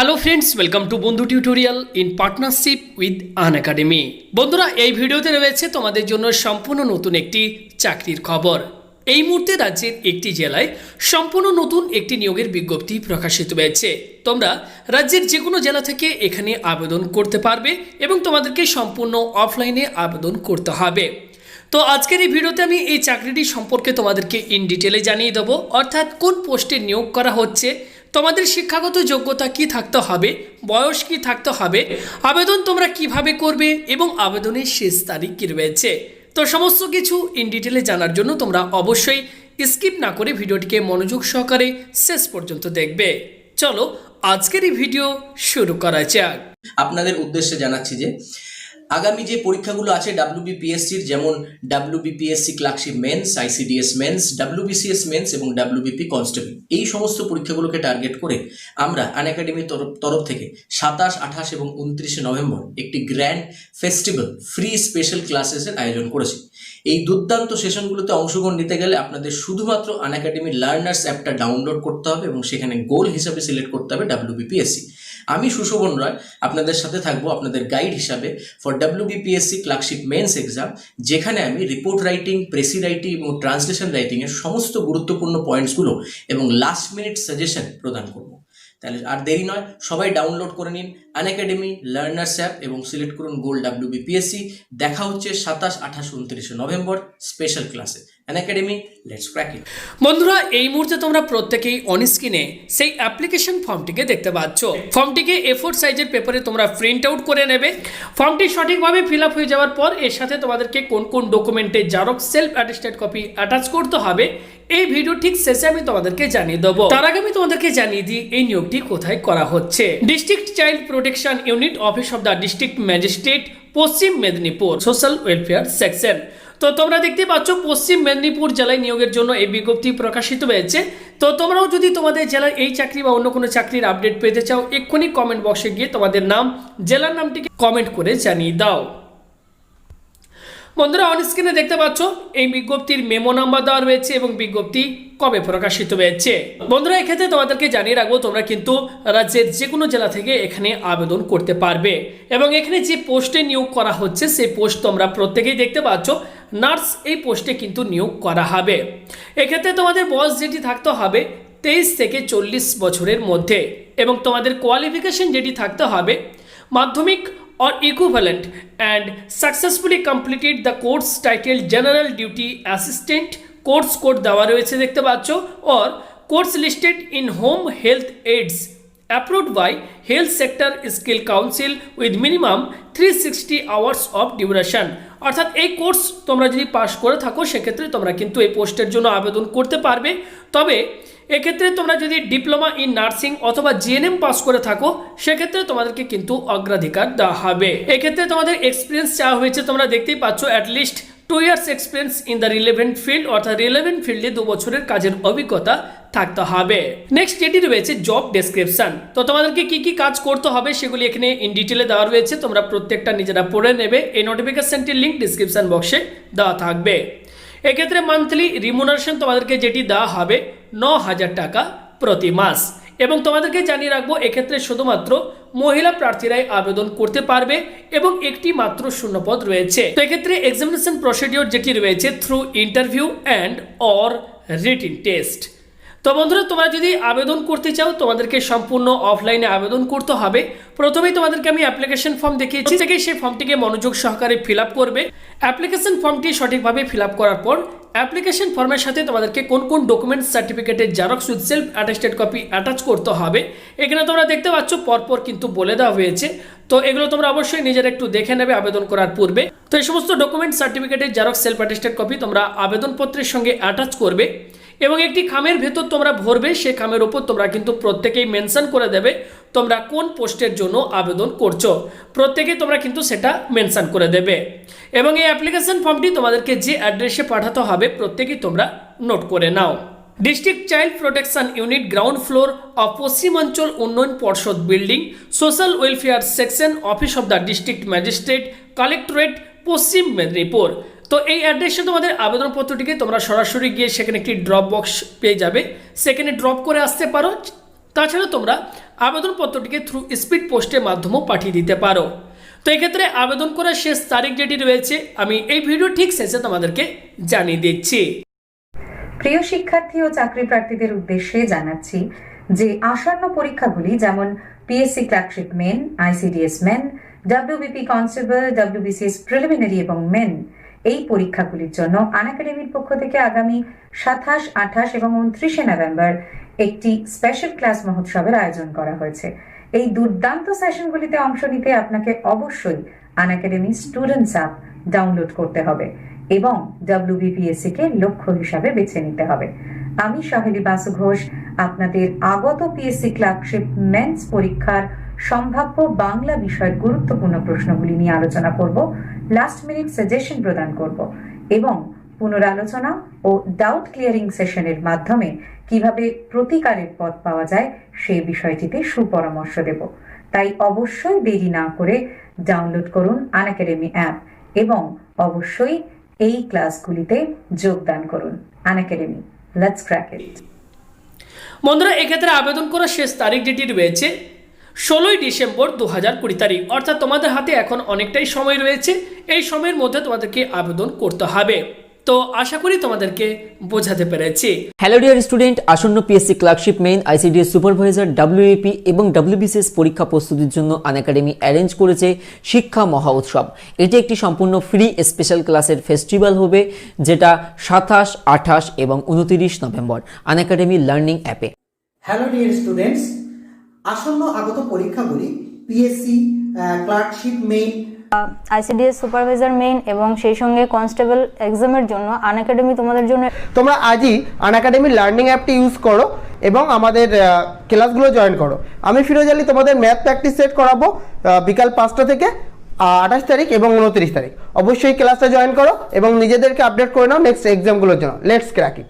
Hello friends, welcome to Bandhu tutorial in partnership with Unacademy. বন্ধুরা, এই ভিডিওতে রয়েছে তোমাদের জন্য সম্পূর্ণ নতুন একটি চাকরির খবর। এই মুহূর্তে রাজ্যের একটি জেলায় সম্পূর্ণ নতুন একটি নিয়োগের বিজ্ঞপ্তি প্রকাশিত হয়েছে। তোমরা রাজ্যের যে কোনো জেলা থেকে এখানে আবেদন করতে পারবে এবং তোমাদেরকে সম্পূর্ণ অফলাইনে আবেদন করতে হবে। তো আজকের এই ভিডিওতে আমি এই চাকরিটি সম্পর্কে তোমাদেরকে ইন ডিটেলে জানিয়ে দেবো, অর্থাৎ কোন পোস্টে নিয়োগ করা হচ্ছে, তোমাদের শিক্ষাগত যোগ্যতা কি থাকতে হবে, বয়স কি থাকতে হবে, আবেদন তোমরা কিভাবে করবে এবং আবেদনের শেষ তারিখ কি রয়েছে। তো সমস্ত কিছু ইন ডিটেলে জানার জন্য তোমরা অবশ্যই স্কিপ না করে ভিডিওটিকে মনোযোগ সহকারে শেষ পর্যন্ত দেখবে। চলো আজকের এই ভিডিও শুরু করা যাক। আপনাদের উদ্দেশ্যে জানাচ্ছি যে আগামী যে পরীক্ষাগুলো আছে WBPSCর, যেমন WBPSC clerkship mains, ICDS mains, WBCS mains এবং WBP কনস্টেবল, এই সমস্ত পরীক্ষাগুলোকে টার্গেট করে আমরা আনএকাডেমির তরফ থেকে 27, 28 এবং 29 নভেম্বর একটি গ্র্যান্ড ফেস্টিভ্যাল ফ্রি স্পেশাল ক্লাসেসের আয়োজন করেছি। এই দুর্দান্ত সেশনগুলোতে অংশগ্রহণ নিতে গেলে আপনাদের শুধুমাত্র আনএকাডেমির লার্নার্স অ্যাপটা ডাউনলোড করতে হবে এবং সেখানে গোল হিসাবে সিলেক্ট করতে হবে WBPSC। আমি সুশোভন রায় আপনাদের সাথে থাকবো আপনাদের গাইড হিসাবে for WBPSC clerkship men's exam, যেখানে আমি রিপোর্ট রাইটিং, প্রেসি রাইটিং এবং ট্রান্সলেশন রাইটিংয়ের সমস্ত গুরুত্বপূর্ণ পয়েন্টসগুলো এবং লাস্ট মিনিট সাজেশন প্রদান করব। তাহলে আর দেরি নয়, সবাই ডাউনলোড করে নিন আনএকাডেমি লার্নার্স অ্যাপ এবং সিলেক্ট করুন গোল WBPSC। দেখা হচ্ছে 27, 28, 29 নভেম্বর স্পেশাল ক্লাসে। আনএকাডেমি, লেটস ক্র্যাক ইট। বন্ধুরা, এই মুহূর্তে তোমরা প্রত্যেকেই অন স্ক্রিনে সেই অ্যাপ্লিকেশন ফর্মটিকে দেখতে পাচ্ছ। ফর্মটিকে A4 সাইজের পেপারে তোমরা প্রিন্ট আউট করে নেবে। ফর্মটি সঠিকভাবে ফিল আপ হয়ে যাওয়ার পর এর সাথে তোমাদেরকে কোন কোন ডকুমেন্টে xerox self attested copy attach করতে হবে এই ভিডিও ঠিক শেষে আমি তোমাদেরকে জানিয়ে দেবো। তার আগে আমি তোমাদেরকে জানিয়ে দিই এই নিয়োগটি কোথায় করা হচ্ছে। District child protection unit, office of the district magistrate, Paschim Medinipur, social welfare section. তো তোমরা দেখতে পাচ্ছ পশ্চিম মেদিনীপুর জেলায় নিয়োগের জন্য এই বিজ্ঞপ্তি প্রকাশিত হয়েছে। তো তোমরাও যদি তোমাদের জেলার এই চাকরি বা অন্য কোনো চাকরির আপডেট পেতে চাও, এক্ষুনি কমেন্ট বক্সে গিয়ে তোমাদের নাম, জেলার নামটিকে কমেন্ট করে জানিয়ে দাও। বন্ধুরা, অন স্ক্রিনে দেখতে পাচ্ছ এই বিজ্ঞপ্তির মেমো নাম্বার দেওয়া রয়েছে এবং বিজ্ঞপ্তি কবে প্রকাশিত হয়েছে। বন্ধুরা, এক্ষেত্রে তোমাদেরকে জানিয়ে রাখবো তোমরা কিন্তু রাজ্যের যে কোনো জেলা থেকে এখানে আবেদন করতে পারবে এবং এখানে যে পোস্টে নিয়োগ করা হচ্ছে সেই পোস্ট তোমরা প্রত্যেকেই দেখতে পাচ্ছ। নার্স এই পোস্টে কিন্তু নিয়োগ করা হবে। এক্ষেত্রে তোমাদের বয়স যেটি থাকতে হবে 23 থেকে 40 বছরের মধ্যে এবং তোমাদের কোয়ালিফিকেশন যেটি থাকতে হবে মাধ্যমিক or equivalent and successfully completed the course titled General Duty Assistant, course code দেওয়া রয়েছে দেখতে পাচ্ছ, or course listed in Home Health Aids approved by Health Sector Skill Council with minimum 360 hours of duration। অর্থাৎ এই course তোমরা যদি pass করে থাকো সেক্ষেত্রে তোমরা কিন্তু এই পোস্টের জন্য আবেদন করতে পারবে। তবে এক্ষেত্রে তোমরা যদি ডিপ্লোমা ইন নার্সিং অথবা GNM পাস করে থাকো সেক্ষেত্রে তোমাদেরকে কিন্তু অগ্রাধিকার দেওয়া হবে। এক্ষেত্রে তোমাদের এক্সপিরিয়েন্স চাওয়া হয়েছে, তোমরা দেখতেই পাচ্ছ at least 2 years experience in the relevant field, অর্থাৎ রিলেভেন্ট ফিল্ডে 2 বছরের কাজের অভিজ্ঞতা থাকতে হবে। নেক্সট যেটি রয়েছে জব ডেসক্রিপশন। তো তোমাদেরকে কি কি কাজ করতে হবে সেগুলি এখানে ইন ডিটেলে দেওয়া রয়েছে, তোমরা প্রত্যেকটা নিজেরা পড়ে নেবে। এই নোটিফিকেশনটির লিঙ্ক ডিসক্রিপশন বক্সে দেওয়া থাকবে। এক্ষেত্রে মান্থলি রিমুনারেশন তোমাদেরকে যেটি দেওয়া হবে 9,000 টাকা প্রতি মাস এবং তোমাদেরকে জানিয়ে রাখবো এক্ষেত্রে শুধুমাত্র মহিলা প্রার্থীরাই আবেদন করতে পারবে এবং একটি মাত্র শূন্যপদ রয়েছে। তো এক্ষেত্রে এক্সামিনেশন প্রসিডিওর যেটি রয়েছে through interview and or written test. তো বন্ধুরা, তোমরা যদি আবেদন করতে চাও তোমাদেরকে সম্পূর্ণ অফলাইনে আবেদন করতে হবে। প্রথমেই তোমাদেরকে আমি অ্যাপ্লিকেশন ফর্ম দেখিয়েছি, থেকে সেই ফর্মটিকে মনোযোগ সহকারে ফিল আপ করবে। অ্যাপ্লিকেশন ফর্মটি সঠিকভাবে ফিল আপ করার পর অ্যাপ্লিকেশন ফর্মের সাথে তোমাদেরকে কোন কোন ডকুমেন্ট সার্টিফিকেটের xerox with self attested copy attach করতে হবে এখানে তোমরা দেখতে পাচ্ছ পরপর কিন্তু বলে দেওয়া হয়েছে। তো এগুলো তোমরা অবশ্যই নিজেরা একটু দেখে নেবে আবেদন করার পূর্বে। তো এই সমস্ত ডকুমেন্ট সার্টিফিকেটের জেরক্স সেলফ অ্যাটেস্টেড কপি তোমরা আবেদনপত্রের সঙ্গে অ্যাটাচ করবে এবং একটি খামের ভেতর তোমরা ভরবে। সেই খামের ওপর তোমরা কিন্তু প্রত্যেকেই মেনশন করে দেবে তোমরা কোন পোস্টের জন্য আবেদন করছো, প্রত্যেকেই তোমরা কিন্তু সেটা মেনশন করে দেবে এবং এই অ্যাপ্লিকেশন ফর্মটি তোমাদেরকে যে অ্যাড্রেসে পাঠাতে হবে প্রত্যেকেই তোমরা নোট করে নাও। District child protection unit, ground floor of Paschimanchal Unnayan Parshad building, social welfare section, office of the district magistrate, collectorate, Paschim Medinipur. তো এই অ্যাড্রেসে তোমাদের আবেদনপত্রটিকে তোমরা সরাসরি গিয়ে সেখানে একটি ড্রপ বক্স পেয়ে যাবে, সেখানে ড্রপ করে আসতে পারো। তাছাড়া তোমরা আবেদনপত্রটিকে থ্রু স্পিড পোস্টের মাধ্যমেও পাঠিয়ে দিতে পারো। তো এক্ষেত্রে আবেদন করার শেষ তারিখ যেটি রয়েছে আমি এই ভিডিও ঠিক শেষে তোমাদেরকে জানিয়ে দিচ্ছি। প্রিয় শিক্ষার্থী ও চাকরি প্রার্থীদের উদ্দেশ্যে জানাচ্ছি যে আসন্ন পরীক্ষাগুলি যেমন PSC clerkship main, ICDS main, WBP constable, WBCS preliminary এবং মেন এই পরীক্ষাগুলির জন্য আনএকাডেমির পক্ষ থেকে আগামী 27, 28 এবং 29 নভেম্বর একটি স্পেশাল ক্লাস মহোৎসবের আয়োজন করা হয়েছে। এই দুর্দান্ত সেশনগুলিতে অংশ নিতে আপনাকে অবশ্যই আনএকাডেমি স্টুডেন্টস অ্যাপ ডাউনলোড করতে হবে এবং WBPSC কে লক্ষ্য হিসাবে বেছে নিতে হবে। আমি সহেলি বাসু ঘোষ আপনাদের আগত পিএসসি ক্লার্কশিপ মেন্স পরীক্ষার সম্ভাব্য বাংলা বিষয়ের গুরুত্বপূর্ণ প্রশ্নগুলি নিয়ে আলোচনা করব, লাস্ট মিনিট সাজেশন প্রদান করব এবং পুনরালোচনা ও ডাউট ক্লিয়ারিং সেশনের মাধ্যমে কিভাবে প্রতিকারের পথ পাওয়া যায় সেই বিষয়টিতে সুপরামর্শ দেব। তাই অবশ্যই দেরি না করে ডাউনলোড করুন আনএকাডেমি অ্যাপ এবং অবশ্যই এই ক্লাসগুলিতে যোগদান করুন। আনএকাডেমি, লেটস ক্র্যাক ইট। বন্ধুরা, এক্ষেত্রে আবেদন করার শেষ তারিখ যেটি রয়েছে 16 ডিসেম্বর 2020 তারিখ, অর্থাৎ তোমাদের হাতে এখন অনেকটাই সময় রয়েছে। এই সময়ের মধ্যে তোমাদেরকে আবেদন করতে হবে। তো আশা করি তোমাদেরকে বোঝাতে পেরেছি। হ্যালো ডিয়ার স্টুডেন্ট, আসন্ন PSC clerkship main, ICDS supervisor, WBP এবং WBCS পরীক্ষা প্রস্তুতির জন্য আনএকাডেমি অ্যারেঞ্জ করেছে শিক্ষা মহা উৎসব। এটি একটি সম্পূর্ণ ফ্রি স্পেশাল ক্লাসের ফেস্টিভ্যাল হবে, যেটা 27, 28 এবং 29 নভেম্বর আনএকাডেমি লার্নিং অ্যাপে। হ্যালো ডিয়ার স্টুডেন্টস, আসন্ন আগত পরীক্ষাগুলি PSC clerkship main, ICDS supervisor main এবং সেই সঙ্গে কনস্টেবল এক্সামের জন্য আনএকাডেমি তোমাদের জন্য তোমরা আজই আনএকাডেমি লার্নিং অ্যাপটি ইউজ করো এবং আমাদের ক্লাসগুলো জয়েন করো। আমি ফিরোজ আলী তোমাদের ম্যাথ প্র্যাকটিস সেট করাবো বিকাল 5টা থেকে 28 তারিখ এবং 29 তারিখ। অবশ্যই ক্লাসটা জয়েন করো এবং নিজেদেরকে আপডেট করে নাও নেক্সট এক্সামগুলোর জন্য। Let's crack it.